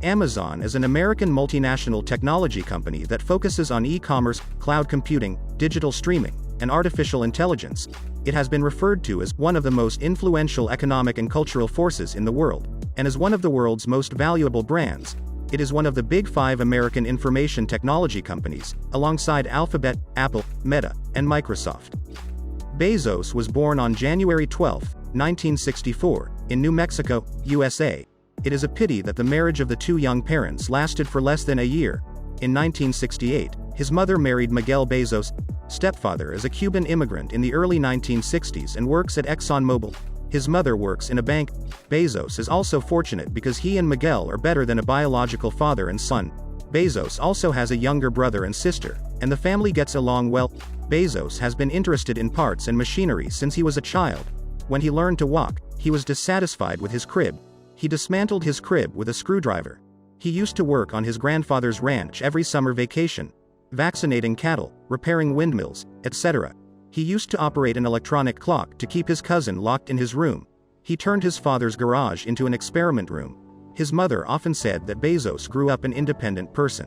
Amazon is an American multinational technology company that focuses on e-commerce, cloud computing, digital streaming, and artificial intelligence. It has been referred to as one of the most influential economic and cultural forces in the world, and as one of the world's most valuable brands. It is one of the big 5 American information technology companies, alongside Alphabet, Apple, Meta, and Microsoft. Bezos was born on January 12, 1964, in New Mexico, USA. It is a pity that the marriage of the two young parents lasted for less than a year. In 1968, his mother married Miguel Bezos' stepfather is a Cuban immigrant in the early 1960s and works at ExxonMobil. His mother works in a bank. Bezos is also fortunate because he and Miguel are better than a biological father and son. Bezos also has a younger brother and sister, and the family gets along well. Bezos has been interested in parts and machinery since he was a child. When he learned to walk, he was dissatisfied with his crib. He dismantled his crib with a screwdriver. He used to work on his grandfather's ranch every summer vacation, vaccinating cattle, repairing windmills, etc. He used to operate an electronic clock to keep his cousin locked in his room. He turned his father's garage into an experiment room. His mother often said that Bezos grew up an independent person.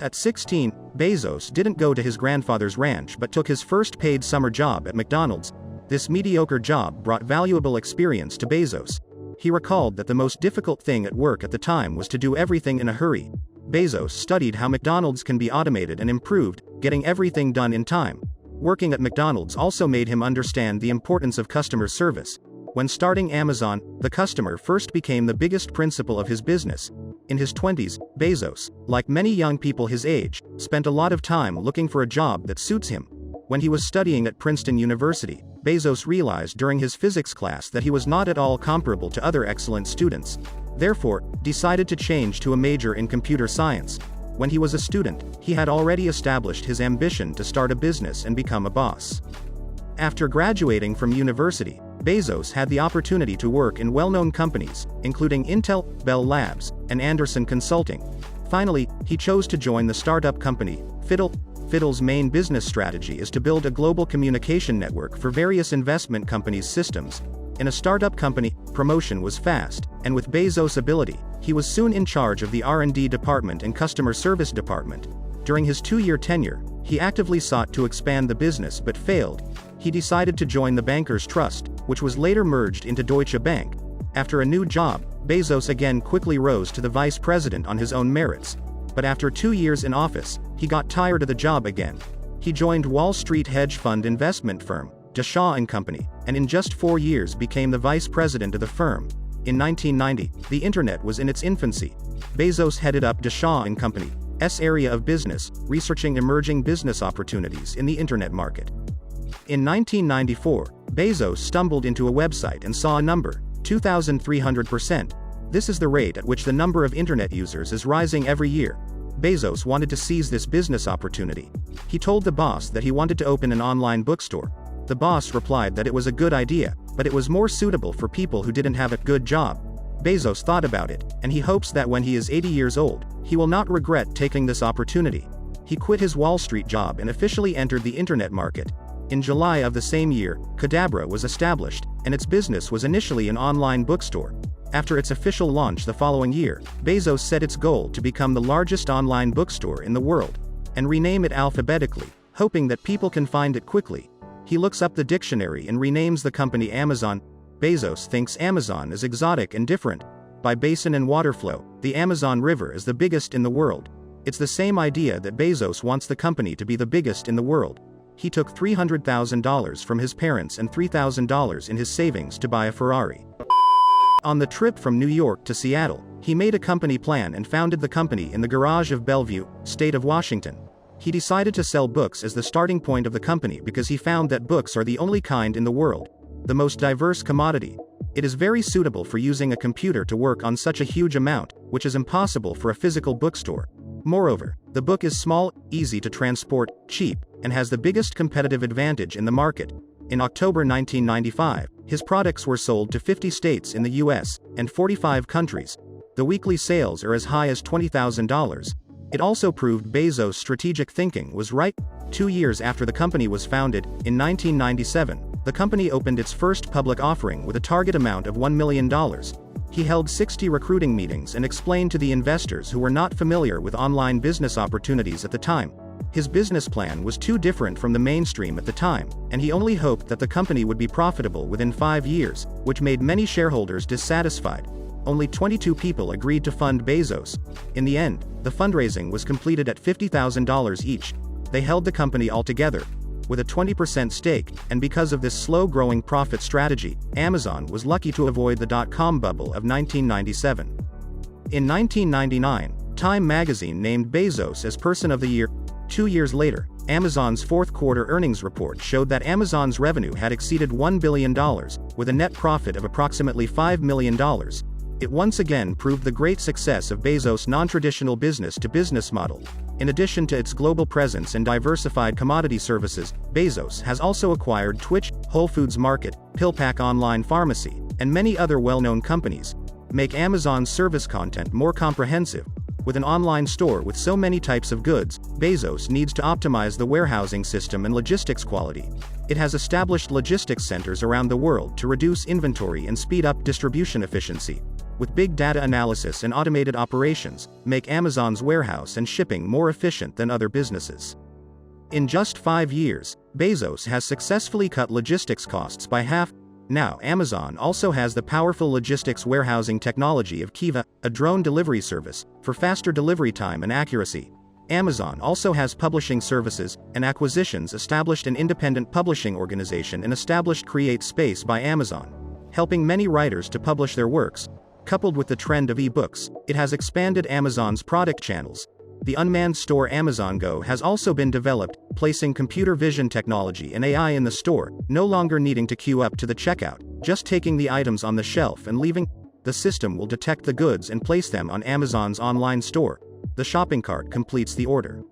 At 16, Bezos didn't go to his grandfather's ranch but took his first paid summer job at McDonald's. This mediocre job brought valuable experience to Bezos. He recalled that the most difficult thing at work at the time was to do everything in a hurry. Bezos studied how McDonald's can be automated and improved, getting everything done in time. Working at McDonald's also made him understand the importance of customer service. When starting Amazon, the customer first became the biggest principle of his business. In his 20s, Bezos, like many young people his age, spent a lot of time looking for a job that suits him. When he was studying at Princeton University, Bezos realized during his physics class that he was not at all comparable to other excellent students. Therefore, decided to change to a major in computer science. When he was a student, he had already established his ambition to start a business and become a boss. After graduating from university, Bezos had the opportunity to work in well-known companies, including Intel, Bell Labs, and Andersen Consulting. Finally, he chose to join the startup company, Fiddle. Fiddle's main business strategy is to build a global communication network for various investment companies' systems. In a startup company, promotion was fast, and with Bezos' ability, he was soon in charge of the R&D department and customer service department. During his 2-year tenure, he actively sought to expand the business but failed. He decided to join the Bankers Trust, which was later merged into Deutsche Bank. After a new job, Bezos again quickly rose to the vice president on his own merits. But after 2 years in office, he got tired of the job again. He joined Wall Street hedge fund investment firm, Shaw & Company, and in just 4 years became the vice president of the firm. In 1990, the internet was in its infancy. Bezos headed up Shaw & Company's area of business, researching emerging business opportunities in the internet market. In 1994, Bezos stumbled into a website and saw a number, 2,300%. This is the rate at which the number of internet users is rising every year. Bezos wanted to seize this business opportunity. He told the boss that he wanted to open an online bookstore. The boss replied that it was a good idea, but it was more suitable for people who didn't have a good job. Bezos thought about it, and he hopes that when he is 80 years old, he will not regret taking this opportunity. He quit his Wall Street job and officially entered the internet market. In July of the same year, Cadabra was established, and its business was initially an online bookstore. After its official launch the following year, Bezos set its goal to become the largest online bookstore in the world, and rename it alphabetically, hoping that people can find it quickly. He looks up the dictionary and renames the company Amazon. Bezos thinks Amazon is exotic and different. By basin and water flow, the Amazon River is the biggest in the world. It's the same idea that Bezos wants the company to be the biggest in the world. He took $300,000 from his parents and $3,000 in his savings to buy a Ferrari. On the trip from New York to Seattle, he made a company plan and founded the company in the garage of Bellevue, state of Washington. He decided to sell books as the starting point of the company because he found that books are the only kind in the world, the most diverse commodity. It is very suitable for using a computer to work on such a huge amount, which is impossible for a physical bookstore. Moreover, the book is small, easy to transport, cheap, and has the biggest competitive advantage in the market. In October 1995, his products were sold to 50 states in the US, and 45 countries. The weekly sales are as high as $20,000. It also proved Bezos' strategic thinking was right. 2 years after the company was founded, in 1997, the company opened its first public offering with a target amount of $1 million. He held 60 recruiting meetings and explained to the investors who were not familiar with online business opportunities at the time. His business plan was too different from the mainstream at the time, and he only hoped that the company would be profitable within 5 years, which made many shareholders dissatisfied. Only 22 people agreed to fund Bezos. In the end, the fundraising was completed at $50,000 each. They held the company altogether with a 20% stake, and because of this slow-growing profit strategy, Amazon was lucky to avoid the dot-com bubble of 1997. In 1999, Time magazine named Bezos as Person of the Year. 2 years later, Amazon's fourth-quarter earnings report showed that Amazon's revenue had exceeded $1 billion, with a net profit of approximately $5 million. It once again proved the great success of Bezos' non-traditional business-to-business model. In addition to its global presence and diversified commodity services, Bezos has also acquired Twitch, Whole Foods Market, PillPack Online Pharmacy, and many other well-known companies. Make Amazon's service content more comprehensive. With an online store with so many types of goods, Bezos needs to optimize the warehousing system and logistics quality. It has established logistics centers around the world to reduce inventory and speed up distribution efficiency. With big data analysis and automated operations, make Amazon's warehouse and shipping more efficient than other businesses. In just 5 years, Bezos has successfully cut logistics costs by half. Now Amazon also has the powerful logistics warehousing technology of Kiva, a drone delivery service, for faster delivery time and accuracy. Amazon also has publishing services and acquisitions, established an independent publishing organization, and established Create Space by Amazon, helping many writers to publish their works. Coupled with the trend of e-books, it has expanded Amazon's product channels. The unmanned store Amazon Go has also been developed, placing computer vision technology and AI in the store, no longer needing to queue up to the checkout, just taking the items on the shelf and leaving. The system will detect the goods and place them on Amazon's online store. The shopping cart completes the order.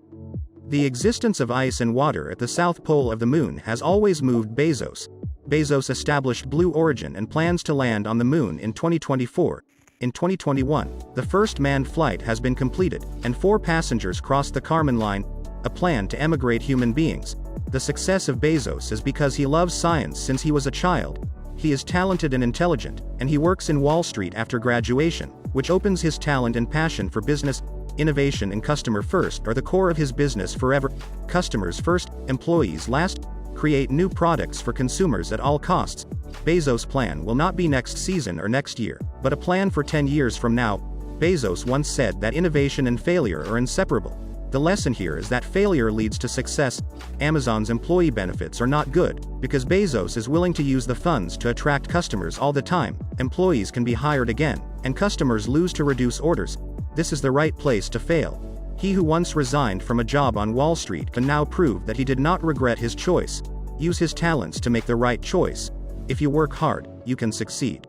The existence of ice and water at the South Pole of the Moon has always moved Bezos. Bezos established Blue Origin and plans to land on the Moon in 2024. In 2021, the first manned flight has been completed, and 4 passengers crossed the Kármán line, a plan to emigrate human beings. The success of Bezos is because he loves science since he was a child. He is talented and intelligent, and he works in Wall Street after graduation, which opens his talent and passion for business. Innovation and customer first are the core of his business forever. Customers first, employees last. Create new products for consumers at all costs. Bezos' plan will not be next season or next year, but a plan for 10 years from now. Bezos once said that innovation and failure are inseparable. The lesson here is that failure leads to success. Amazon's employee benefits are not good, because Bezos is willing to use the funds to attract customers all the time. Employees can be hired again, and customers lose to reduce orders. This is the right place to fail. He who once resigned from a job on Wall Street can now prove that he did not regret his choice. Use his talents to make the right choice. If you work hard, you can succeed.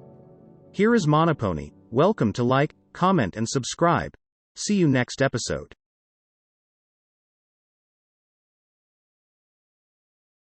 Here is Monoponey. Welcome to like, comment and subscribe. See you next episode.